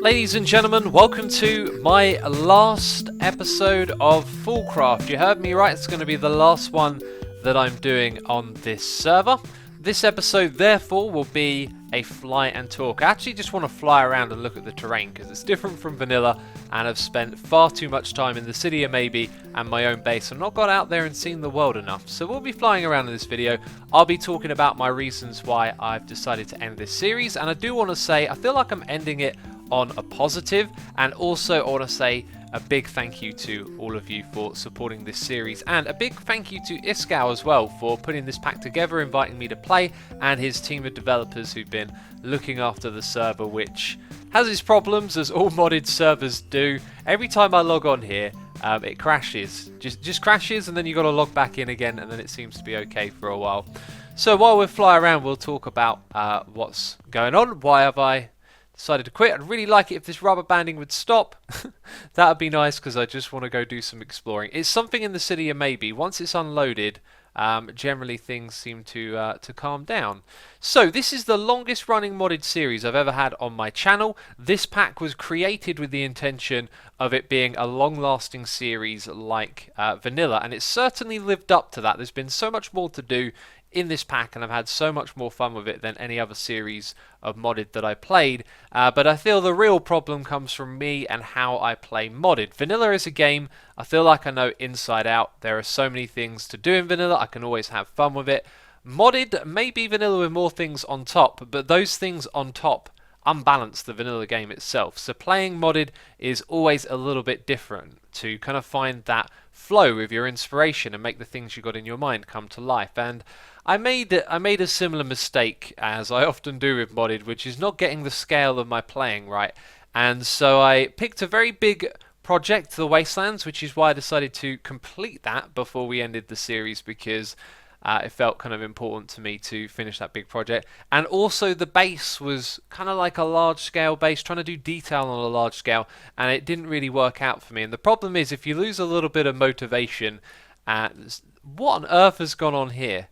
Ladies and gentlemen, welcome to my last episode of FoolCraft. You heard me right, it's going to be the last one that I'm doing on this server. This episode, therefore, will be a fly and talk. I actually just want to fly around and look at the terrain because it's different from vanilla, and I've spent far too much time in the city of maybe and my own base. I've not got out there and seen the world enough. So we'll be flying around in this video. I'll be talking about my reasons why I've decided to end this series, and I do want to say I feel like I'm ending it on a positive, and also I want to say a big thank you to all of you for supporting this series, and a big thank you to Iskau as well for putting this pack together, inviting me to play, and his team of developers who've been looking after the server, which has its problems as all modded servers do. Every time I log on here it crashes, just crashes, and then you got to log back in again, and then it seems to be okay for a while. So while we fly around, we'll talk about what's going on. Why have I decided to quit? I'd really like it if this rubber banding would stop. That would be nice because I just want to go do some exploring. It's something in the city of maybe. Once it's unloaded, generally things seem to calm down. So this is the longest running modded series I've ever had on my channel. This pack was created with the intention of it being a long-lasting series like vanilla, and it's certainly lived up to that. There's been so much more to do in this pack, and I've had so much more fun with it than any other series of modded that I played, but I feel the real problem comes from me and how I play modded. Vanilla is a game I feel like I know inside out. There are so many things to do in vanilla, I can always have fun with it. Modded may be vanilla with more things on top, but those things on top unbalance the vanilla game itself. So playing modded is always a little bit different, to kind of find that flow with your inspiration and make the things you got in your mind come to life. And I made a similar mistake, as I often do with modded, which is not getting the scale of my playing right. And so I picked a very big project, the Wastelands, which is why I decided to complete that before we ended the series, because it felt kind of important to me to finish that big project. And also the base was kind of like a large scale base, trying to do detail on a large scale, and it didn't really work out for me. And the problem is, if you lose a little bit of motivation, what on earth has gone on here?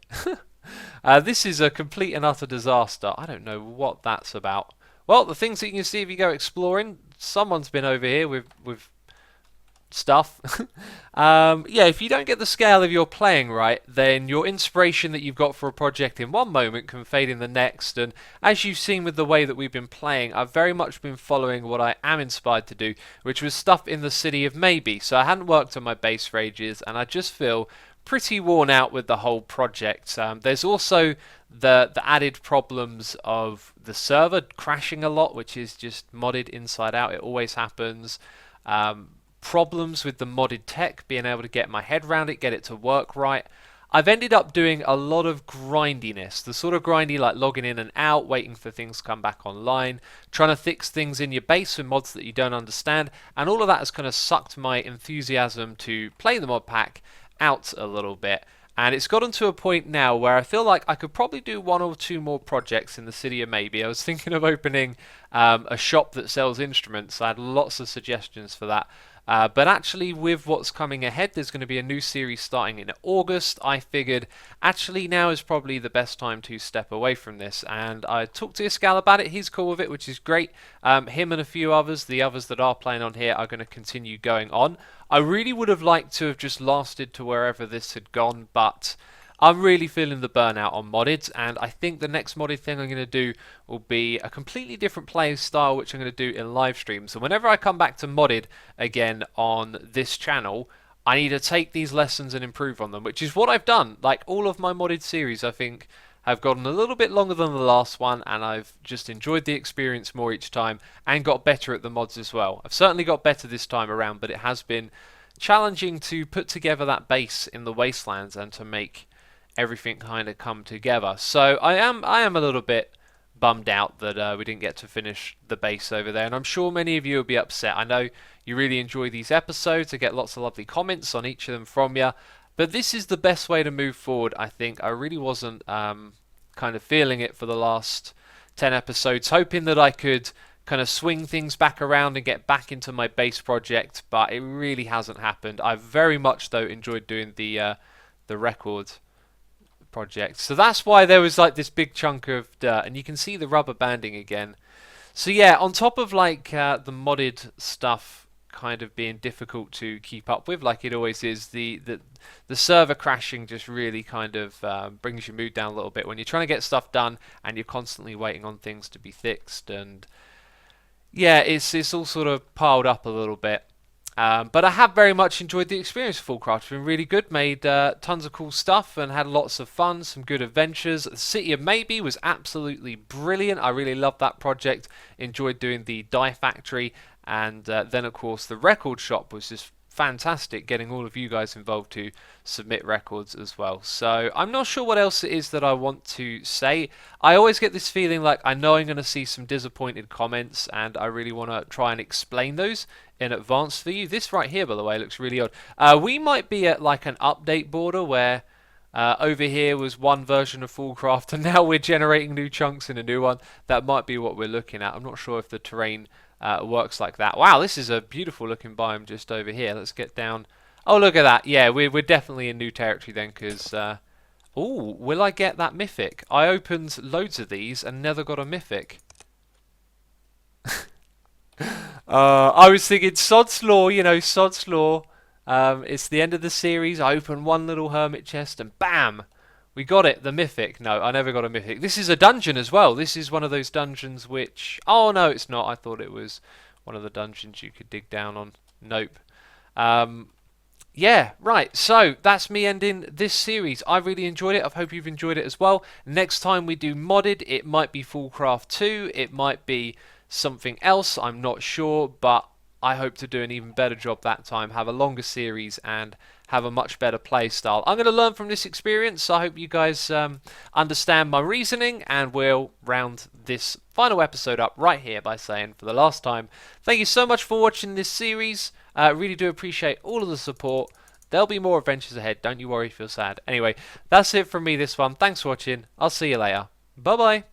This is a complete and utter disaster. I don't know what that's about. Well, the things that you can see if you go exploring, someone's been over here with stuff. Yeah, if you don't get the scale of your playing right, then your inspiration that you've got for a project in one moment can fade in the next. And as you've seen with the way that we've been playing, I've very much been following what I am inspired to do, which was stuff in the city of maybe. So I hadn't worked on my base for ages, and I just feel pretty worn out with the whole project. There's also the added problems of the server crashing a lot, which is just modded inside out. It always happens. Problems with the modded tech, being able to get my head around it, get it to work right. I've ended up doing a lot of grindiness, the sort of grindy like logging in and out, waiting for things to come back online, trying to fix things in your base with mods that you don't understand, and all of that has kind of sucked my enthusiasm to play the mod pack out a little bit. And it's gotten to a point now where I feel like I could probably do one or two more projects in the city of maybe. I was thinking of opening a shop that sells instruments. I had lots of suggestions for that. But actually, with what's coming ahead, there's going to be a new series starting in August. I figured actually now is probably the best time to step away from this, and I talked to Iskau about it. He's cool with it, which is great. Him and a few others, the others that are playing on here, are going to continue going on. I really would have liked to have just lasted to wherever this had gone, but I'm really feeling the burnout on modded, and I think the next modded thing I'm going to do will be a completely different play style, which I'm going to do in live streams. So whenever I come back to modded again on this channel, I need to take these lessons and improve on them, which is what I've done. Like all of my modded series, I think, have gotten a little bit longer than the last one, and I've just enjoyed the experience more each time and got better at the mods as well. I've certainly got better this time around, but it has been challenging to put together that base in the Wastelands and to make everything kind of come together. So I am a little bit bummed out that we didn't get to finish the base over there, and I'm sure many of you will be upset. I know you really enjoy these episodes. I get lots of lovely comments on each of them from you, but this is the best way to move forward, I think. I really wasn't kind of feeling it for the last 10 episodes, hoping that I could kind of swing things back around and get back into my base project, but it really hasn't happened. I've very much though enjoyed doing the record project. So that's why there was like this big chunk of dirt, and you can see the rubber banding again. So yeah, on top of like the modded stuff kind of being difficult to keep up with, like it always is, the server crashing just really kind of brings your mood down a little bit when you're trying to get stuff done and you're constantly waiting on things to be fixed. And yeah, it's all sort of piled up a little bit. But I have very much enjoyed the experience of FoolCraft. It's been really good, made tons of cool stuff and had lots of fun, some good adventures. The City of Maybe was absolutely brilliant. I really loved that project, enjoyed doing the dye factory, and then of course the record shop was just fantastic, getting all of you guys involved to submit records as well. So I'm not sure what else it is that I want to say. I always get this feeling like I know I'm going to see some disappointed comments, and I really want to try and explain those in advance for you. This right here, by the way, looks really odd. We might be at like an update border where over here was one version of FoolCraft and now we're generating new chunks in a new one. That might be what we're looking at. I'm not sure if the terrain works like that. Wow, this is a beautiful looking biome just over here. Let's get down. Oh, look at that. Yeah, we're definitely in new territory then, because oh, will I get that mythic? I opened loads of these and never got a mythic. I was thinking Sod's Law, you know, Sod's Law. It's the end of the series. I open one little hermit chest and bam! We got it, the mythic. No, I never got a mythic. This is a dungeon as well. This is one of those dungeons which... Oh, no, it's not. I thought it was one of the dungeons you could dig down on. Nope. Yeah, right. So, that's me ending this series. I really enjoyed it. I hope you've enjoyed it as well. Next time we do modded, it might be FoolCraft 2. It might be something else. I'm not sure, but I hope to do an even better job that time, have a longer series, and have a much better play style. I'm going to learn from this experience. I hope you guys understand my reasoning, and we'll round this final episode up right here by saying, for the last time, thank you so much for watching this series. Really do appreciate all of the support. There'll be more adventures ahead. Don't you worry if you're sad. Anyway, that's it from me this one. Thanks for watching. I'll see you later. Bye-bye.